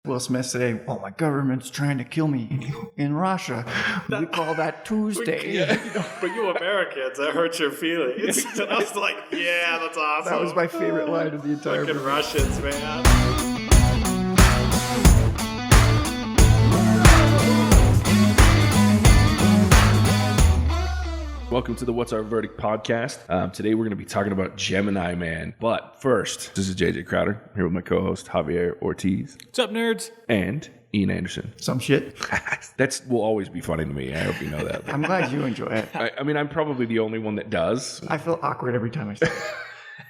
Will Smith say, "Oh, my government's trying to kill me in Russia. We call that Tuesday." But you Americans, that hurts your feelings. And I was like, yeah, that's awesome. That was my favorite line of the entire Fucking movie. Russians, man. Welcome to the What's Our Verdict podcast. Today we're going to be talking about Gemini Man. But first, this is JJ Crowder, here with my co-host Javier Ortiz. What's up, nerds? And Ian Anderson. Some shit. That will always be funny to me. I hope you know that. I'm glad you enjoy it. I mean, I'm probably the only one that does. I feel awkward every time I say it.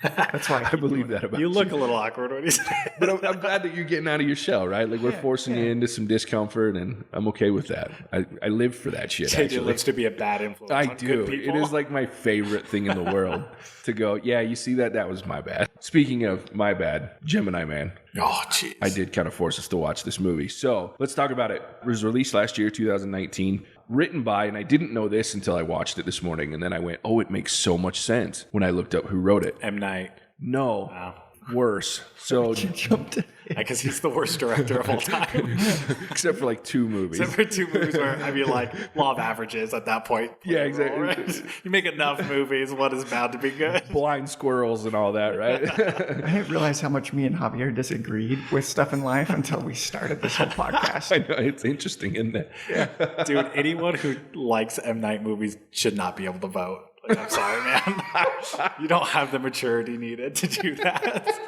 That's why I believe that about you. You look a little awkward when you say it. But I'm glad that you're getting out of your shell, right? Like, we're forcing you into some discomfort, and I'm okay with that. I live for that shit, JJ actually. lives to be a bad influence I on do. good people. It is like my favorite thing in the world to go, yeah, you see that? That was my bad. Speaking of my bad, Gemini Man. Oh, jeez. I did kind of force us to watch this movie. So let's talk about it. It was released last year, 2019. Written by, and I didn't know this until I watched it this morning, and then I went, oh, it makes so much sense when I looked up who wrote it. M. Night. No. Wow. Worse. So, jumped in. Because he's the worst director of all time. except for like two movies. Except for two movies where, I mean, like, law of averages at that point. Yeah, exactly. Right? You make enough movies, one is bound to be good. Blind squirrels and all that, right? I didn't realize how much me and Javier disagreed with stuff in life until we started this whole podcast. I know, it's interesting, isn't it? Yeah. Dude, anyone who likes M. Night movies should not be able to vote. Like, I'm sorry, man. You don't have the maturity needed to do that.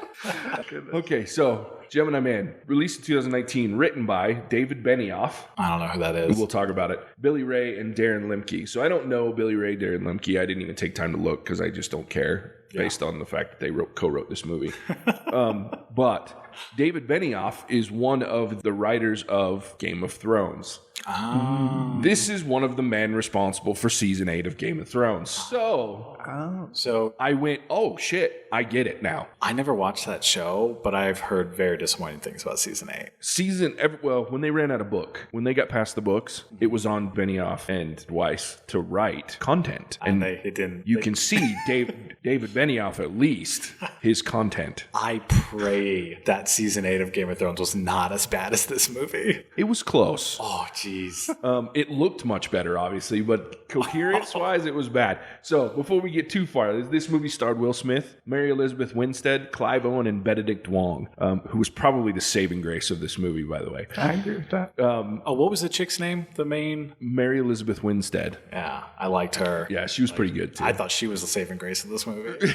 Okay, so Gemini Man, released in 2019, written by David Benioff. I don't know who that is. We'll talk about it. Billy Ray and Darren Lemke. So I don't know Billy Ray, Darren Lemke. I didn't even take time to look because I just don't care based on the fact that they co-wrote this movie. But David Benioff is one of the writers of Game of Thrones. Oh. This is one of the men responsible for season 8 of Game of Thrones. So I went, oh shit, I get it now. I never watched that show, but I've heard very disappointing things about season 8. When they ran out of book, when they got past the books, it was on Benioff and Weiss to write content. And they didn't. You can see David Benioff, at least, his content. I pray that season 8 of Game of Thrones was not as bad as this movie. It was close. Oh, jeez. It looked much better, obviously, but coherence-wise, it was bad. So, before we get too far, this movie starred Will Smith, Mary Elizabeth Winstead, Clive Owen, and Benedict Wong, who was probably the saving grace of this movie, by the way. I agree with that. What was the chick's name? The main? Mary Elizabeth Winstead. Yeah, I liked her. Yeah, she was pretty good, too. I thought she was the saving grace of this movie.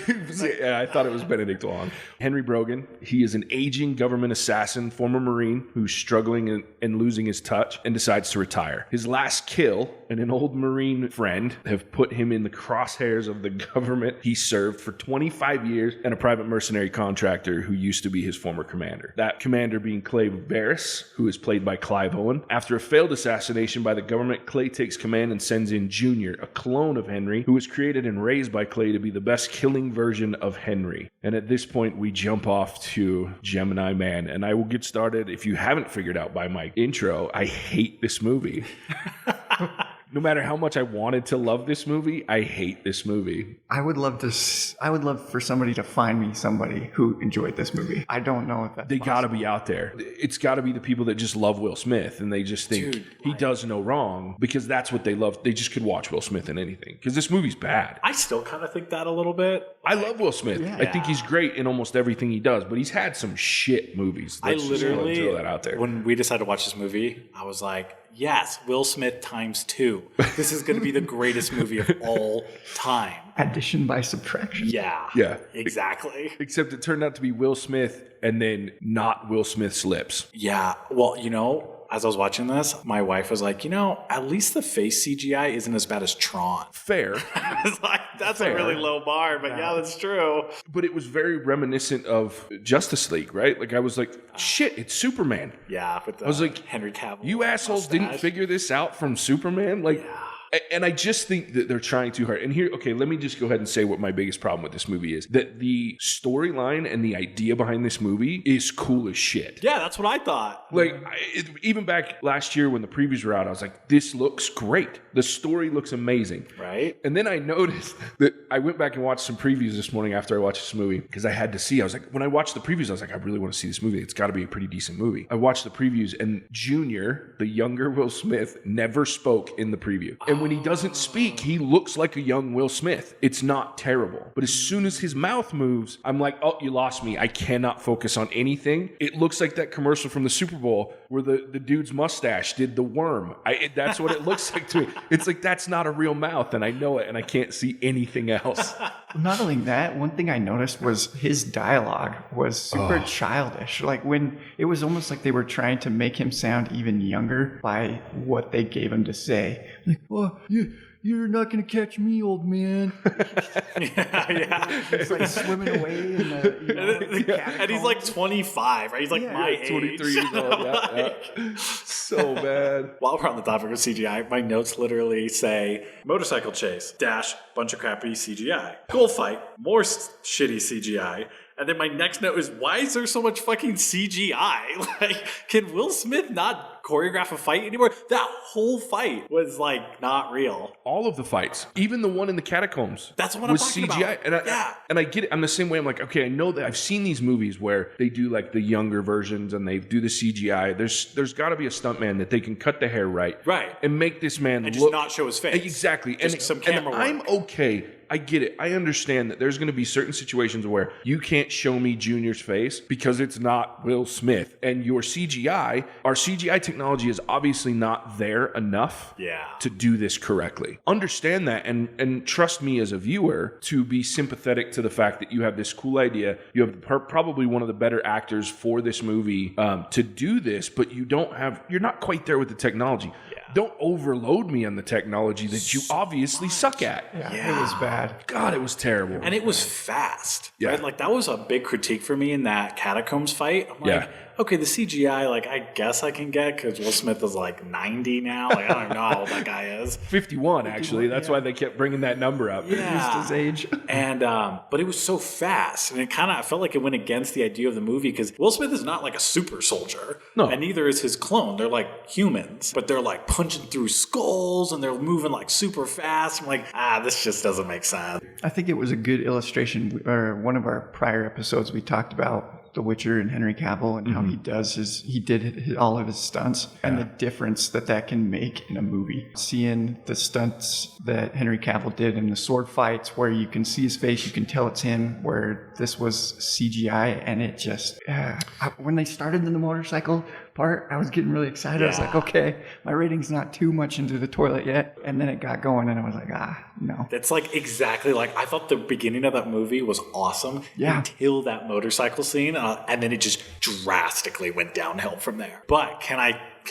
Yeah, I thought it was Benedict Wong. Henry Brogan, he is an aging government assassin, former Marine, who's struggling and losing his touch and decides to retire. His last kill and an old Marine friend have put him in the crosshairs of the government he served for 25 years and a private mercenary contractor who used to be his former commander. That commander being Clay Varys, who is played by Clive Owen. After a failed assassination by the government, Clay takes command and sends in Junior, a clone of Henry, who was created and raised by Clay to be the best killing version of Henry. And at this point, we jump off to Gemini Man, and I will get started. If you haven't figured out by my intro, I hate this movie. No matter how much I wanted to love this movie, I hate this movie. I would love for somebody to find me somebody who enjoyed this movie. I don't know if that's They got to be out there. It's got to be the people that just love Will Smith and they just think he does no wrong because that's what they love. They just could watch Will Smith in anything because this movie's bad. I still kind of think that a little bit. I love Will Smith. Yeah. I think he's great in almost everything he does, but he's had some shit movies. I literally, throw that out there. When we decided to watch this movie, I was like, yes, Will Smith times 2. This is going to be the greatest movie of all time. Addition by subtraction. Yeah, exactly. Except it turned out to be Will Smith and then not Will Smith's lips. Yeah, well, as I was watching this, my wife was like, at least the face CGI isn't as bad as Tron. Fair. I was like, that's a really low bar, but yeah, that's true. But it was very reminiscent of Justice League, right? Like, I was like, shit, it's Superman. Yeah, with I was like, Henry Cavill. You assholes didn't figure this out from Superman? Like, And I just think that they're trying too hard. And here, okay, let me just go ahead and say what my biggest problem with this movie is. That the storyline and the idea behind this movie is cool as shit. Yeah, that's what I thought. Like, even back last year when the previews were out, I was like, this looks great. The story looks amazing. Right. And then I noticed that I went back and watched some previews this morning after I watched this movie because I had to see. I was like, when I watched the previews, I was like, I really want to see this movie. It's got to be a pretty decent movie. I watched the previews and Junior, the younger Will Smith, never spoke in the preview. And when he doesn't speak, he looks like a young Will Smith. It's not terrible. But as soon as his mouth moves, I'm like, oh, you lost me. I cannot focus on anything. It looks like that commercial from the Super Bowl where the dude's mustache did the worm. That's what it looks like to me. It's like, that's not a real mouth, and I know it, and I can't see anything else. Not only that, one thing I noticed was his dialogue was super childish. Like when it was almost like they were trying to make him sound even younger by what they gave him to say. Like, oh, you're not going to catch me, old man. Yeah. He's like swimming away in the And he's like 25, right? He's like my age. 23 years old. Yeah. So bad. While we're on the topic of CGI, my notes literally say motorcycle chase, dash, bunch of crappy CGI. Cool fight, more shitty CGI. And then my next note is, why is there so much fucking CGI? Like, can Will Smith not choreograph a fight anymore? That whole fight was like not real. All of the fights, even the one in the catacombs, that's what was I'm talking CGI. about. And I get it. I'm the same way. I'm like, okay, I know that I've seen these movies where they do like the younger versions and they do the CGI. There's got to be a stuntman that they can cut the hair right, and make this man and look just not show his face. Exactly. Just some camera work. I'm okay. I get it. I understand that there's going to be certain situations where you can't show me Junior's face because it's not Will Smith. And your CGI, our CGI technology is obviously not there enough to do this correctly. Understand that and trust me as a viewer to be sympathetic to the fact that you have this cool idea. You have probably one of the better actors for this movie to do this, but you're not quite there with the technology. Don't overload me on the technology that you obviously suck at. Yeah, it was bad. God, it was terrible. And it was fast. Yeah. Right? Like, that was a big critique for me in that catacombs fight. I'm like, okay, the CGI, like, I guess I can get because Will Smith is like 90 now. Like, I don't know how old that guy is. 51, actually. That's why they kept bringing that number up. Yeah. His age. And, but it was so fast. And I felt like it went against the idea of the movie because Will Smith is not like a super soldier. No. And neither is his clone. They're like humans, but they're like punching through skulls and they're moving like super fast. I'm like, this just doesn't make sense. I think it was a good illustration, or one of our prior episodes we talked about The Witcher and Henry Cavill and how he did all of his stunts and the difference that can make in a movie. Seeing the stunts that Henry Cavill did in the sword fights where you can see his face, you can tell it's him, where this was CGI, and it just, when they started in the motorcycle part, I was getting really excited. I was like, okay, my rating's not too much into the toilet yet. And then it got going and I was like, no. That's like exactly like, I thought the beginning of that movie was awesome until that motorcycle scene. And then it just drastically went downhill from there. But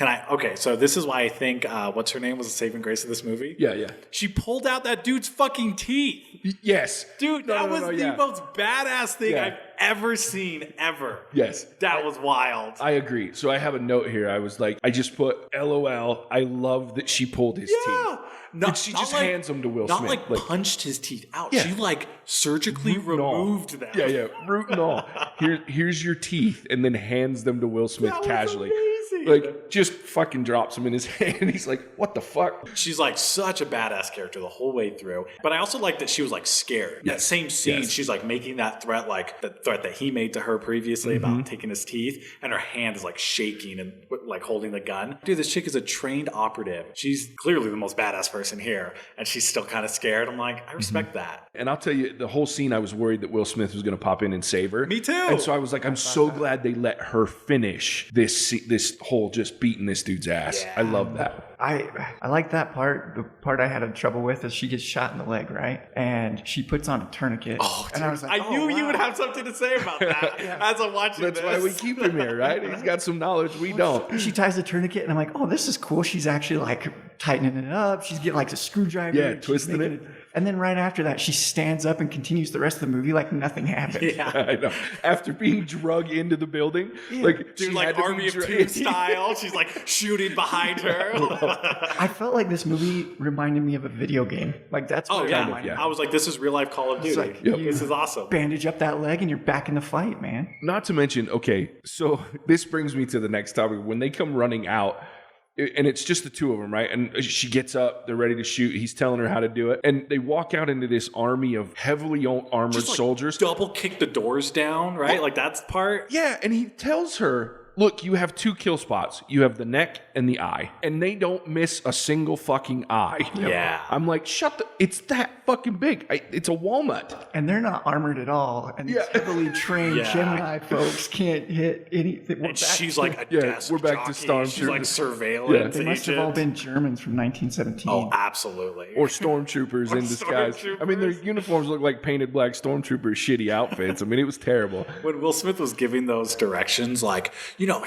okay, so this is why I think, what's her name was the saving grace of this movie? Yeah. She pulled out that dude's fucking teeth. Yes. Dude, that was the most badass thing I've ever seen, ever. Yes. That was wild. I agree. So I have a note here. I was like, I just put LOL. I love that she pulled his teeth. She just hands them to Will Smith. Not like punched his teeth out. She like surgically removed them. Yeah. Root and all. Here's your teeth, and then hands them to Will Smith casually. Amazing. Like, just fucking drops them in his hand. He's like, what the fuck? She's like such a badass character the whole way through. But I also like that she was like scared. That same scene, she's like making that threat, like the threat that he made to her previously about taking his teeth. And her hand is like shaking and like holding the gun. Dude, this chick is a trained operative. She's clearly the most badass person here. And she's still kind of scared. I'm like, I respect that. And I'll tell you, the whole scene, I was worried that Will Smith was going to pop in and save her. Me too. And so I was like, I'm so glad they let her finish this whole just beating this dude's ass. Yeah. I love that. I like that part. The part I had trouble with is she gets shot in the leg, right? And she puts on a tourniquet. Oh, and I was like, I knew you would have something to say about that as I'm watching That's this. why we keep him here, right? He's got some knowledge we don't. She ties the tourniquet, and I'm like, oh, this is cool. She's actually like tightening it up. She's getting like a screwdriver. Yeah, and she's twisting making it. And then right after that, she stands up and continues the rest of the movie like nothing happened. Yeah. I know. After being drug into the building, like Dude, she like had to Army be of Two style. She's like shooting behind her. I love I felt like this movie reminded me of a video game. Like that's what it reminded me. I was like, this is real life Call of Duty. Like, This is awesome. Bandage up that leg and you're back in the fight, man. Not to mention, okay, so this brings me to the next topic. When they come running out, and it's just the two of them, right? And she gets up, they're ready to shoot. He's telling her how to do it. And they walk out into this army of heavily armored soldiers. Double kick the doors down, right? Like that's the part. Yeah, and he tells her, look, you have 2 kill spots. You have the neck and the eye. And they don't miss a single fucking eye. Yeah. I'm like, it's that fucking big. It's a walnut. And they're not armored at all. And these heavily trained Gemini folks can't hit anything. And she's like a desk we're back to jockey. She's like surveillance. They must have all been Germans from 1917. Oh, absolutely. Or stormtroopers in disguise. I mean, their uniforms look like painted black stormtroopers, shitty outfits. I mean, it was terrible. When Will Smith was giving those directions, like,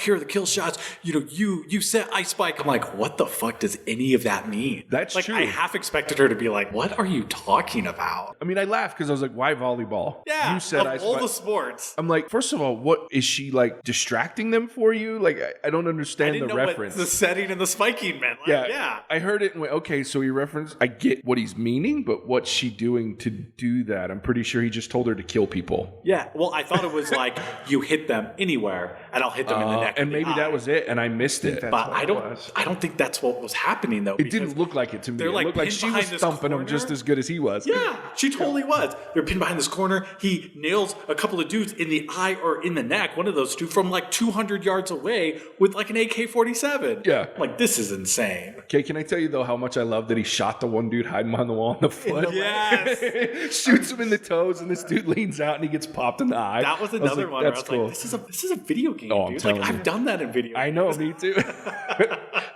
here are the kill shots. You set ice spike. I'm like, what the fuck does any of that mean? That's like, true. I half expected her to be like, what are you talking about? I mean, I laughed because I was like, why volleyball? Yeah, you said of all the sports. I'm like, first of all, what is she like distracting them for you? Like, I don't understand I didn't the know reference. What the setting and the spiking meant. Like, yeah. I heard it and went, okay, so he referenced, I get what he's meaning, but what's she doing to do that? I'm pretty sure he just told her to kill people. Yeah, well, I thought it was like, you hit them anywhere, and I'll hit them in the neck. And maybe that was it, and I missed it. But I don't think that's what was happening, though. It didn't look like it to me. It looked like she was thumping him just as good as he was. Yeah, she totally was. They're pinned behind this corner. He nails a couple of dudes in the eye or in the neck, one of those two, from like 200 yards away with like an AK-47. Yeah. Like, this is insane. Okay, can I tell you, though, how much I love that he shot the one dude hiding behind the wall in the foot? Yes. Shoots him in the toes, and this dude leans out, and he gets popped in the eye. That was another one where I was cool. like, this is a video game, Oh, dude. Like, I've done that in video games. I know, me too.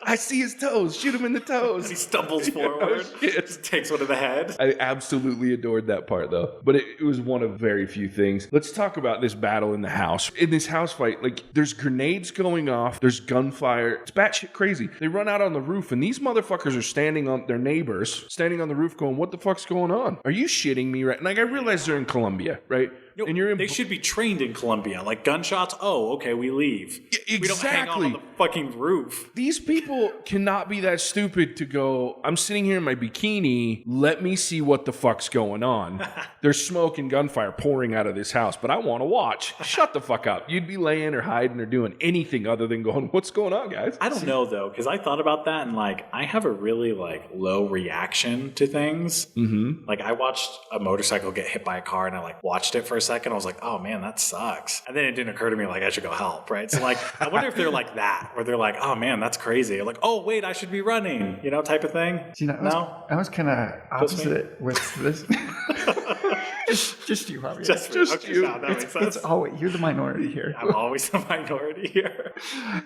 I see his toes. Shoot him in the toes. He stumbles forward. Just takes one to the head. I absolutely adored that part, though. But it was one of very few things. Let's talk about this battle in the house. In this house fight, like, there's grenades going off. There's gunfire. It's batshit crazy. They run out on the roof, and these motherfuckers are standing on their neighbors, standing on the roof going, what the fuck's going on? Are you shitting me? Right? And like, I realize they're in Colombia, right? No, and you're in they should be trained in Colombia. Like, gunshots, okay, we leave. Exactly. We don't hang out on the fucking roof. These people cannot be that stupid to go, I'm sitting here in my bikini, let me see what the fuck's going on. There's smoke and gunfire pouring out of this house, but I want to watch. Shut the fuck up. You'd be laying or hiding or doing anything other than going, what's going on, guys? I don't know, though, because I thought about that, and, like, I have a really, like, low reaction to things. Mm-hmm. Like, I watched a motorcycle get hit by a car, and I, like, watched it for a second. I was like, oh, man, that sucks. And then it didn't occur to me, like, I should go help, right? So, like, I wonder if they're like that, where they're like, oh, man, that's crazy. Like, oh, wait, I should be running, type of thing. See, I was kind of opposite with this. Just you, Javier. Just you. No, that makes sense. It's always, you're the minority here. I'm always the minority here.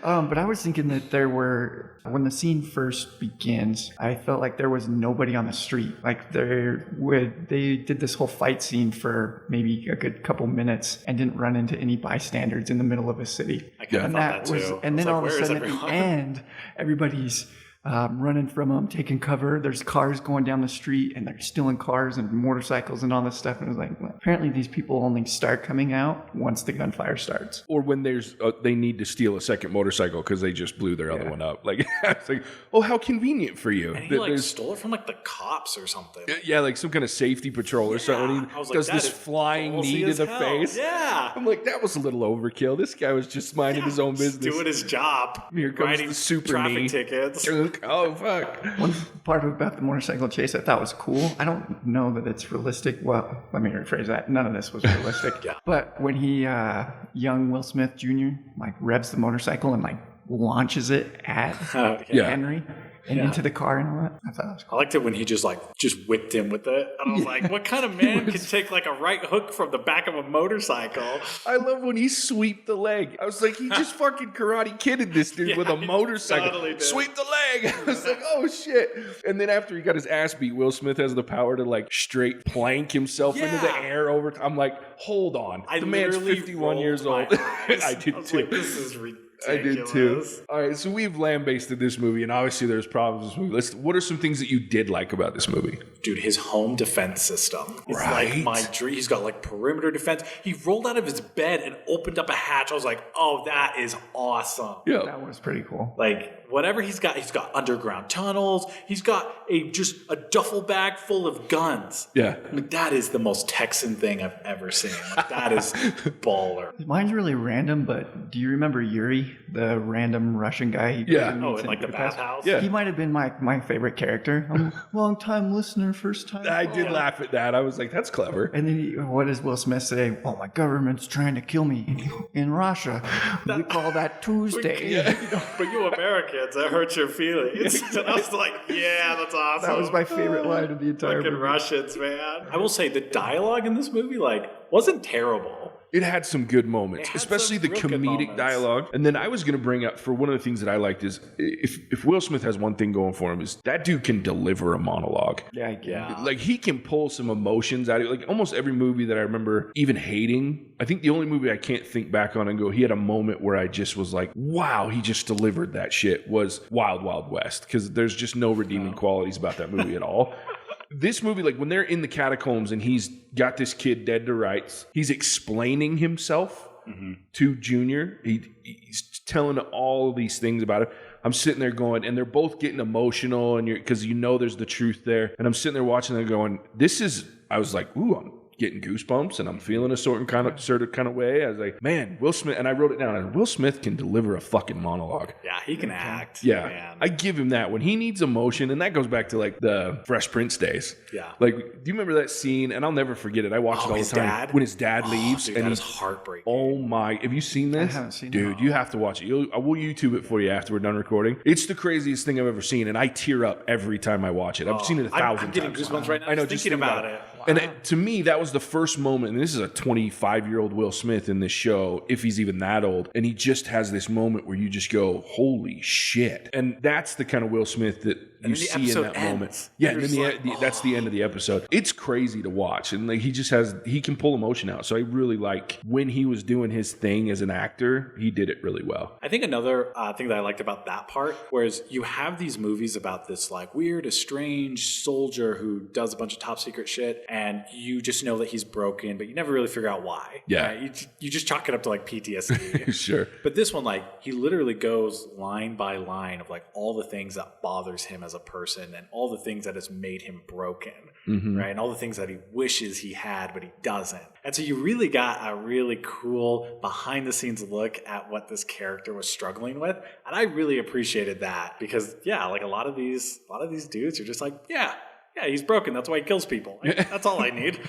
But I was thinking that when the scene first begins, I felt like there was nobody on the street. Like they did this whole fight scene for maybe a good couple minutes and didn't run into any bystanders in the middle of a city. I kind of thought that too. And then all of a sudden at the end, everybody's running from them, taking cover. There's cars going down the street, and they're stealing cars and motorcycles and all this stuff. And it was like, well, apparently these people only start coming out once the gunfire starts. Or when they need to steal a second motorcycle because they just blew their other one up. Like, it's like, oh, how convenient for you. And he stole it from like the cops or something. Yeah, like some kind of safety patrol or something. He does this flying knee to the face. Yeah. I'm like, that was a little overkill. This guy was just minding his own business. Doing his job. Here comes the super traffic knee. tickets. Oh, fuck. One part about the motorcycle chase I thought was cool. I don't know that it's realistic. Well, let me rephrase that. None of this was realistic. Yeah. But when he, young Will Smith Jr., like revs the motorcycle and like launches it at Henry and into the car and all that, I thought that was cool. I liked it when he just whipped him with it. And I was like, what kind of man can take like a right hook from the back of a motorcycle? I love when he sweeped the leg. I was like, he just fucking Karate Kidded this dude with a motorcycle. Totally Sweep the leg. I was like, oh shit. And then after he got his ass beat, Will Smith has the power to like straight plank himself into the air over. I'm like, hold on. The man's 51 years old. I did too. Like, this is ridiculous. I did too. All right, so we've lambasted this movie, and obviously there's problems with this movie. What are some things that you did like about this movie? Dude, his home defense system is like my dream. He's got like perimeter defense. He rolled out of his bed and opened up a hatch. I was like, oh, that is awesome. Yeah, that was pretty cool. Like whatever he's got underground tunnels. He's got just a duffel bag full of guns. Yeah. Like, that is the most Texan thing I've ever seen. Like, that is baller. Mine's really random, but do you remember Yuri, the random Russian guy? In like the bathhouse? Yeah. He might have been my favorite character. I'm a long-time listener, first-time I did laugh at that. I was like, that's clever. And then what does Will Smith say? Oh, my government's trying to kill me in Russia. We call that Tuesday. But you Americans, that hurts your feelings. And I was like, yeah, that's awesome. That was my favorite line of the entire movie. Russians, man. I will say the dialogue in this movie, wasn't terrible. It had some good moments, especially the comedic dialogue. And then I was going to bring up, for one of the things that I liked is, if Will Smith has one thing going for him, is that dude can deliver a monologue. Yeah. Like, he can pull some emotions out of it. Like, almost every movie that I remember even hating, I think the only movie I can't think back on and go, he had a moment where I just was like, wow, he just delivered that shit, was Wild Wild West. Because there's just no redeeming qualities about that movie at all. This movie, like when they're in the catacombs and he's got this kid dead to rights, he's explaining himself to Junior. He's telling all these things about it. I'm sitting there going, and they're both getting emotional, and because there's the truth there. And I'm sitting there watching them going, I was like, ooh, I'm getting goosebumps, and I'm feeling a certain kind of way. I was like, man, Will Smith, and I wrote it down. Will Smith can deliver a fucking monologue. Yeah, he can act. Yeah, man. I give him that. When he needs emotion, and that goes back to like the Fresh Prince days. Yeah, like, do you remember that scene? And I'll never forget it. I watch it all the time. When his dad leaves, dude, and that is heartbreaking. Oh my! Have you seen this? I haven't seen it. Dude, you have to watch it. I will YouTube it for you after we're done recording. It's the craziest thing I've ever seen, and I tear up every time I watch it. I've seen it 1,000 times. I'm getting goosebumps right now. I know, just thinking about it. Wow. And to me, that was the first moment, and this is a 25-year-old Will Smith in this show, if he's even that old, and he just has this moment where you just go, holy shit. And that's the kind of Will Smith that you see in that moment. Yeah, and then that's the end of the episode. It's crazy to watch, and like he can pull emotion out. So I really like when he was doing his thing as an actor, he did it really well. I think another thing that I liked about that part, whereas you have these movies about this like weird, estranged soldier who does a bunch of top secret shit, and you just know that he's broken, but you never really figure out why. Yeah. Right? You just chalk it up to like PTSD. Sure. But this one, like, he literally goes line by line of like all the things that bothers him as a person and all the things that has made him broken, right? And all the things that he wishes he had, but he doesn't. And so you really got a really cool behind the scenes look at what this character was struggling with. And I really appreciated that because like a lot of these dudes are just like, yeah, he's broken. That's why he kills people. That's all I need.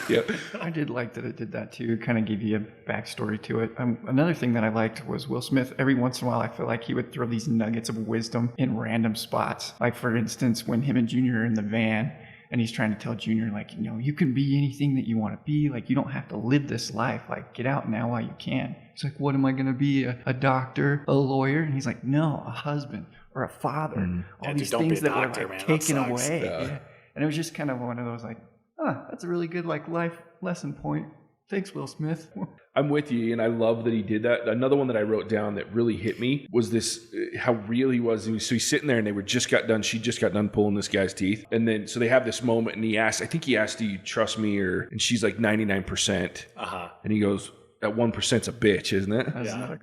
Yeah. I did like that it did that too. It kind of gave you a backstory to it. Another thing that I liked was Will Smith. Every once in a while, I feel like he would throw these nuggets of wisdom in random spots. Like, for instance, when him and Junior are in the van and he's trying to tell Junior, like, you can be anything that you want to be. Like, you don't have to live this life. Like, get out now while you can. It's like, what am I going to be? A doctor, a lawyer? And he's like, no, a husband or a father. All these things that were like taken away. Yeah. And it was just kind of one of those like, that's a really good like life lesson point. Thanks, Will Smith. I'm with you, and I love that he did that. Another one that I wrote down that really hit me was this, how real he was. So he's sitting there, and she just got done pulling this guy's teeth. And then, so they have this moment, and I think he asked, do you trust me? And she's like 99%. And he goes, that 1%'s a bitch, isn't it?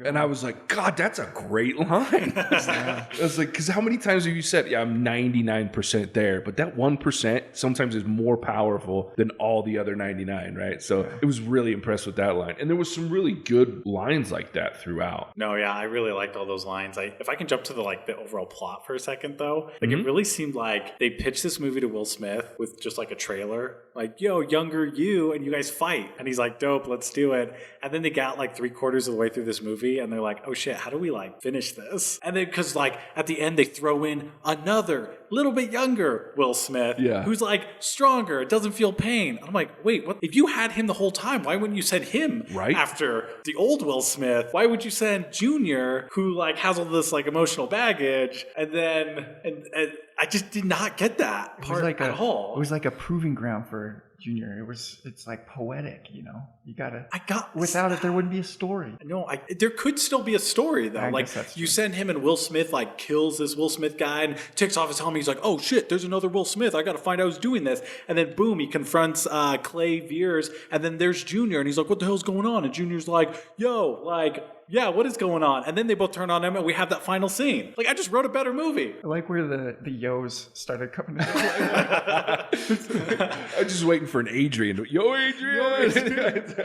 And I was like, God, that's a great line. I was like, because how many times have you said, yeah, I'm 99% there, but that 1% sometimes is more powerful than all the other 99, right? So I was really impressed with that line. And there was some really good lines like that throughout. No, yeah, I really liked all those lines. If I can jump to the overall plot for a second, though, like it really seemed like they pitched this movie to Will Smith with just like a trailer, like, yo, younger you, and you guys fight. And he's like, dope, let's do it. And then they got like 3/4 of the way through this movie and they're like, oh shit, how do we like finish this? And then because like at the end they throw in another little bit younger Will Smith who's like stronger, doesn't feel pain. I'm like, wait, what? If you had him the whole time, why wouldn't you send him after the old Will Smith. Why would you send Junior, who like has all this like emotional baggage, and then and I just did not get that part at all. It was like a proving ground for Junior. It's like poetic, without it there wouldn't be a story. No, there could still be a story though. Like you send him and Will Smith like kills this Will Smith guy and takes off his helmet. He's like, oh shit, there's another Will Smith. I got to find out who's doing this. And then boom, he confronts Clay Veers, and then there's Junior, and he's like, what the hell's going on? And Junior's like, yo, like, yeah, what is going on? And then they both turn on him, and we have that final scene. Like, I just wrote a better movie. I like where the yos started coming in. I was just waiting for an Adrian. Yo, Adrian!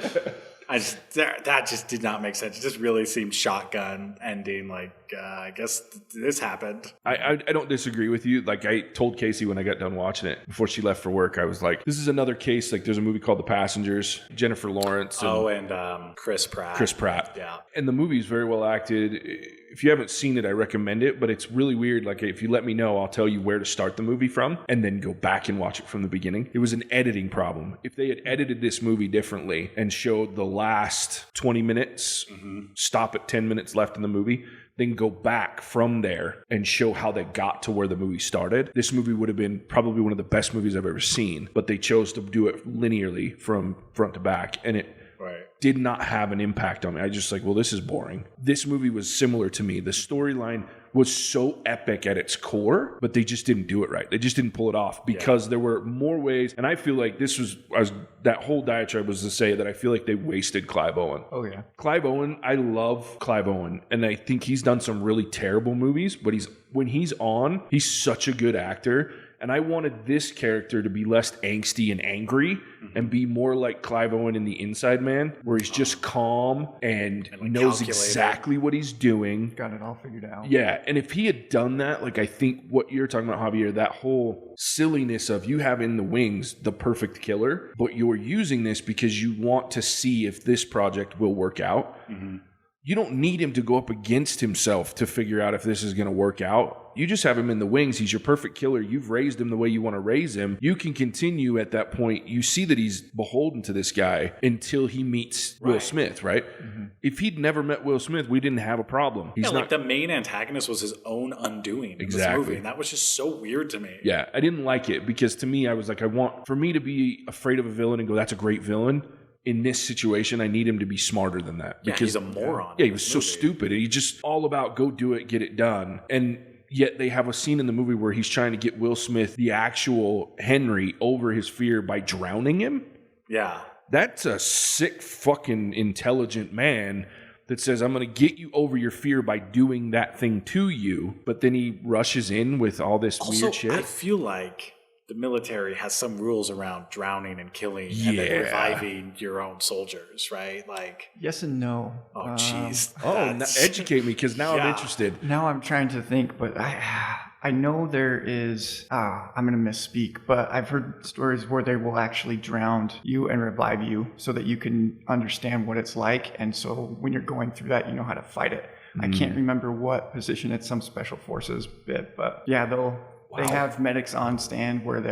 That just did not make sense. It just really seemed shotgun ending. Like, I guess this happened. I don't disagree with you. Like, I told Casey when I got done watching it, before she left for work, I was like, this is another case. Like, there's a movie called The Passengers, Jennifer Lawrence. And Chris Pratt. Yeah. And the movie is very well acted. If you haven't seen it, I recommend it, but it's really weird. Like, if you let me know, I'll tell you where to start the movie from and then go back and watch it from the beginning. It was an editing problem. If they had edited this movie differently and showed the last 20 minutes, stop at 10 minutes left in the movie, then go back from there and show how they got to where the movie started, this movie would have been probably one of the best movies I've ever seen. But they chose to do it linearly from front to back, and it did not have an impact on me. I just like, well, this is boring. This movie was similar to me. The storyline was so epic at its core, but they just didn't do it right. They just didn't pull it off because there were more ways. And I feel like that whole diatribe was to say that I feel like they wasted Clive Owen. Oh, yeah. Clive Owen, I love Clive Owen. And I think he's done some really terrible movies, but when he's on, he's such a good actor. And I wanted this character to be less angsty and angry and be more like Clive Owen in The Inside Man, where he's just calm and like knows exactly what he's doing. Got it all figured out. Yeah. And if he had done that, like I think what you're talking about, Javier, that whole silliness of you have in the wings the perfect killer, but you're using this because you want to see if this project will work out. You don't need him to go up against himself to figure out if this is going to work out. You just have him in the wings. He's your perfect killer. You've raised him the way you want to raise him. You can continue at that point. You see that he's beholden to this guy until he meets Will Smith, right? If he'd never met Will Smith, we didn't have a problem. Like the main antagonist was his own undoing in this movie. And that was just so weird to me. Yeah, I didn't like it because to me, I was like, for me to be afraid of a villain and go, that's a great villain. In this situation, I need him to be smarter than that. Because he's a moron. Yeah, he was so stupid. He's just all about go do it, get it done. And yet they have a scene in the movie where he's trying to get Will Smith, the actual Henry, over his fear by drowning him. Yeah. That's a sick fucking intelligent man that says, I'm going to get you over your fear by doing that thing to you. But then he rushes in with all this weird shit. I feel like the military has some rules around drowning and killing and then reviving your own soldiers, right? Like, yes and no. Oh, jeez. Educate me, because now I'm interested. Now I'm trying to think, but I know there is, I'm going to misspeak, but I've heard stories where they will actually drown you and revive you so that you can understand what it's like. And so when you're going through that, you know how to fight it. I can't remember what position it's some special forces bit, but yeah, they have medics on stand where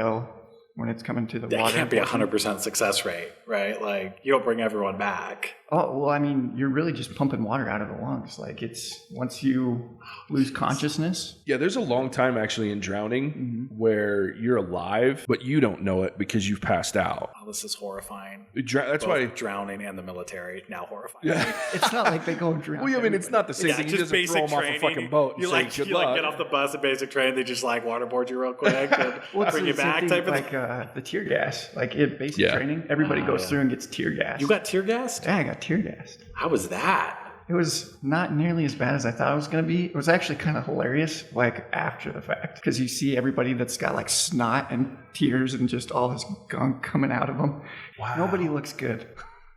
when it's coming to the water. That can't be 100% success rate, right? Like, you don't bring everyone back. Oh, well, I mean, you're really just pumping water out of the lungs. Like, it's once you lose consciousness. Yeah, there's a long time actually in drowning where you're alive, but you don't know it because you've passed out. Oh, this is horrifying. That's Both why drowning and the military, now horrifying. Yeah. It's not like they go and drown. Well, I mean, it's not the same thing. You just throw them off a fucking boat and say, good luck. Get off the bus at basic training, they just like waterboard you real quick and bring you back type of thing. Like the tear gas. Like in basic training, everybody goes through and gets tear gas. You got tear gassed? Yeah, I got tear gassed. How was that? It was not nearly as bad as I thought it was going to be. It was actually kind of hilarious, like after the fact, because you see everybody that's got like snot and tears and just all this gunk coming out of them. Wow. Nobody looks good.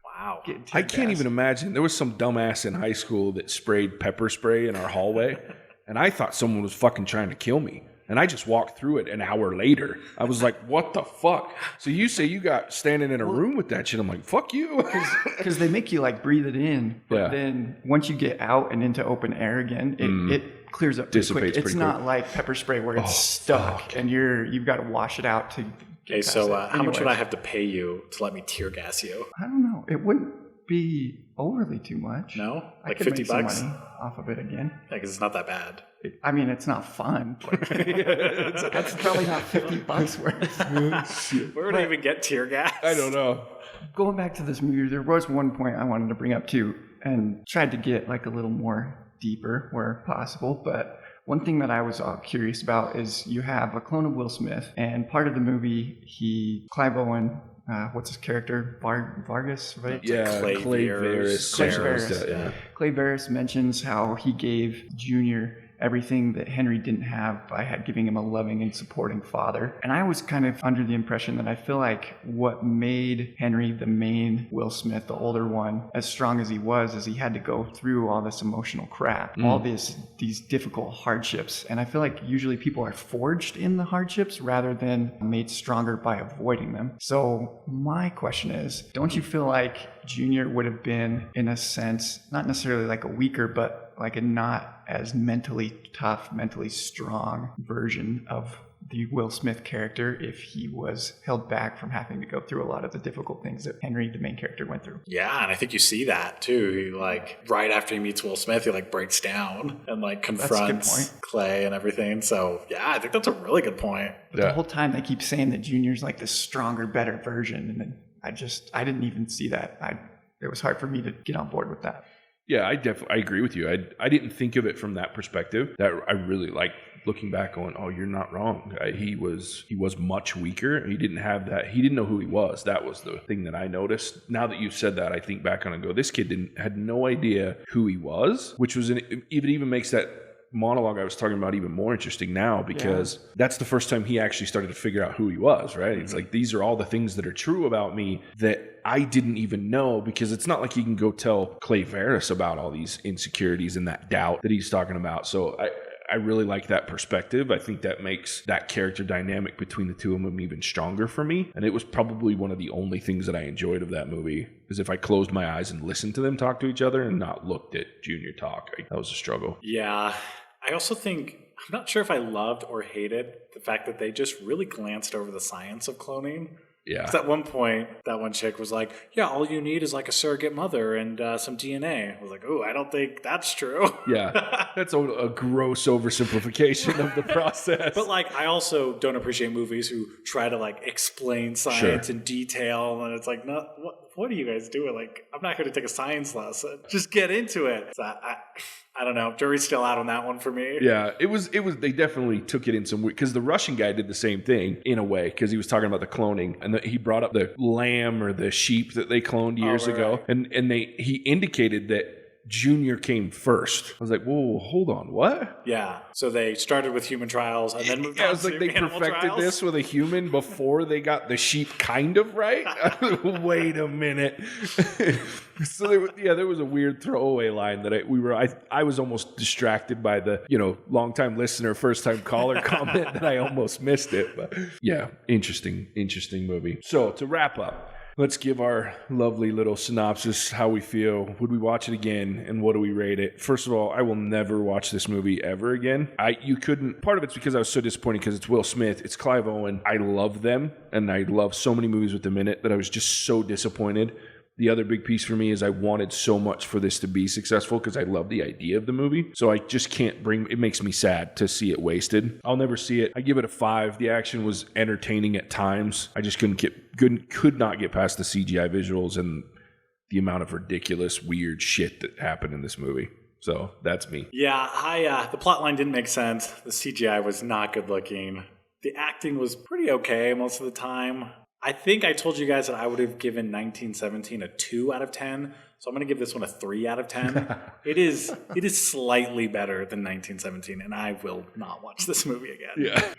Wow. I can't even imagine. There was some dumbass in high school that sprayed pepper spray in our hallway, and I thought someone was fucking trying to kill me. And I just walked through it an hour later. I was like, what the fuck? So you say you got standing in a room with that shit. I'm like, fuck you. Because they make you like breathe it in. But then once you get out and into open air again, it clears up pretty quick. It's not like pepper spray where it's stuck and you've got to wash it out to Okay, so how much would I have to pay you to let me tear gas you? I don't know. It wouldn't be overly too much. No? I Like could 50 make some bucks? money off of it again. Yeah, because it's not that bad. I mean, it's not fun. But that's probably not $50 worth. Where would I even get tear gas? I don't know. Going back to this movie, there was one point I wanted to bring up too, and tried to get like a little more deeper where possible. But one thing that I was curious about is you have a clone of Will Smith, and part of the movie, Clive Owen, what's his character? Vargas, right? Yeah, Clay Varys. Clay Varys. Varys. Yeah. Clay Varys mentions how he gave Junior everything that Henry didn't have by giving him a loving and supporting father. And I was kind of under the impression that I feel like what made Henry the main Will Smith, the older one, as strong as he was, is he had to go through all this emotional crap, all these difficult hardships. And I feel like usually people are forged in the hardships rather than made stronger by avoiding them. So my question is, don't you feel like Junior would have been, in a sense, not necessarily like a weaker, but like a not as mentally tough, mentally strong version of the Will Smith character if he was held back from having to go through a lot of the difficult things that Henry, the main character, went through? Yeah, and I think you see that too. He like right after he meets Will Smith, he like breaks down and like confronts Clay and everything. So yeah, I think that's a really good point. But the whole time they keep saying that Junior's like this stronger, better version, and then I didn't even see that. It was hard for me to get on board with that. Yeah, I agree with you. I didn't think of it from that perspective. That I really like looking back on. Oh, you're not wrong. He was much weaker. He didn't have that. He didn't know who he was. That was the thing that I noticed. Now that you've said that, I think back on and go, this kid had no idea who he was, which was it even makes that monologue I was talking about even more interesting now, because that's the first time he actually started to figure out who he was, right? It's like, these are all the things that are true about me that I didn't even know, because it's not like he can go tell Clay Varys about all these insecurities and that doubt that he's talking about. So I really like that perspective. I think that makes that character dynamic between the two of them even stronger for me. And it was probably one of the only things that I enjoyed of that movie, is if I closed my eyes and listened to them talk to each other and not looked at Junior talk. That was a struggle. Yeah. I also think, I'm not sure if I loved or hated the fact that they just really glanced over the science of cloning. Yeah. Because at one point, that one chick was like, yeah, all you need is like a surrogate mother and some DNA. I was like, oh, I don't think that's true. Yeah. That's a gross oversimplification of the process. But like, I also don't appreciate movies who try to like explain science in detail. And it's like, no, what are you guys doing? Like, I'm not here to take a science lesson. Just get into it. So I don't know. Jury's still out on that one for me. Yeah, it was. They definitely took it in some weird, because the Russian guy did the same thing in a way, because he was talking about the cloning, and he brought up the lamb or the sheep that they cloned years ago, and he indicated that Junior came first. I was like, whoa, hold on, what? Yeah. So they started with human trials and then moved on to it's like they perfected trials. this with a human before they got the sheep kind of right. Wait a minute. So there was a weird throwaway line that I was almost distracted by the long-time listener, first-time caller comment that I almost missed it. But yeah, interesting movie. So to wrap up, let's give our lovely little synopsis, how we feel. Would we watch it again, and what do we rate it? First of all, I will never watch this movie ever again. You couldn't. Part of it's because I was so disappointed, because it's Will Smith, it's Clive Owen. I love them, and I love so many movies with them in it, that I was just so disappointed. The other big piece for me is I wanted so much for this to be successful, because I love the idea of the movie. So I just can't it makes me sad to see it wasted. I'll never see it. I give it a 5. The action was entertaining at times. I just could not get past the CGI visuals and the amount of ridiculous, weird shit that happened in this movie. So that's me. Yeah, the plot line didn't make sense. The CGI was not good looking. The acting was pretty okay most of the time. I think I told you guys that I would have given 1917 a 2 out of 10. So I'm going to give this one a 3 out of 10. It is slightly better than 1917, and I will not watch this movie again. Yeah.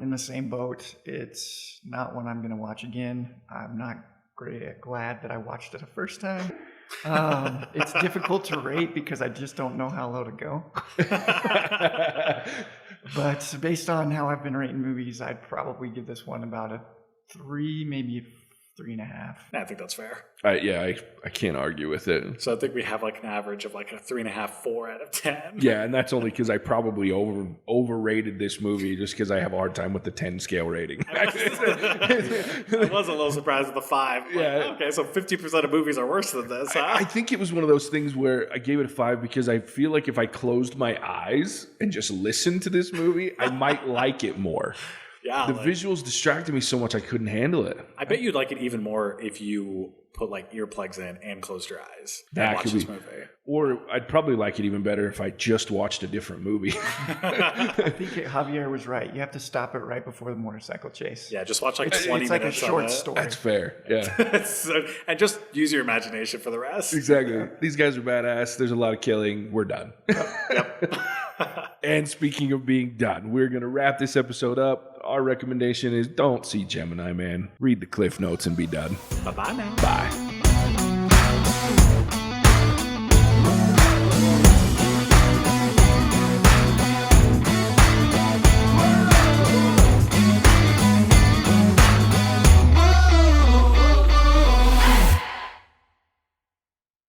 In the same boat. It's not one I'm going to watch again. I'm not glad that I watched it the first time. It's difficult to rate because I just don't know how low to go. But based on how I've been rating movies, I'd probably give this one about a 3, maybe 3.5. I think that's fair. I can't argue with it. So I think we have like an average of like a 3.5, 4 out of 10. Yeah, and that's only because I probably overrated this movie just because I have a hard time with the 10 scale rating. I was a little surprised at the 5. Like, Yeah. Okay, so 50% of movies are worse than this, huh? I think it was one of those things where I gave it a 5 because I feel like if I closed my eyes and just listened to this movie, I might like it more. Yeah, The visuals distracted me so much I couldn't handle it. I bet you'd like it even more if you put like earplugs in and closed your eyes and That watch could this be. movie. Or I'd probably like it even better if I just watched a different movie. I think Javier was right. You have to stop it right before the motorcycle chase. Yeah, just watch like It's 20 like a minutes short of it. story. That's fair. Yeah. And just use your imagination for the rest. Exactly. These guys are badass. There's a lot of killing. We're done. And speaking of being done, we're going to wrap this episode up. Our recommendation is don't see Gemini Man. Read the Cliff Notes and be done. Bye-bye now. Bye.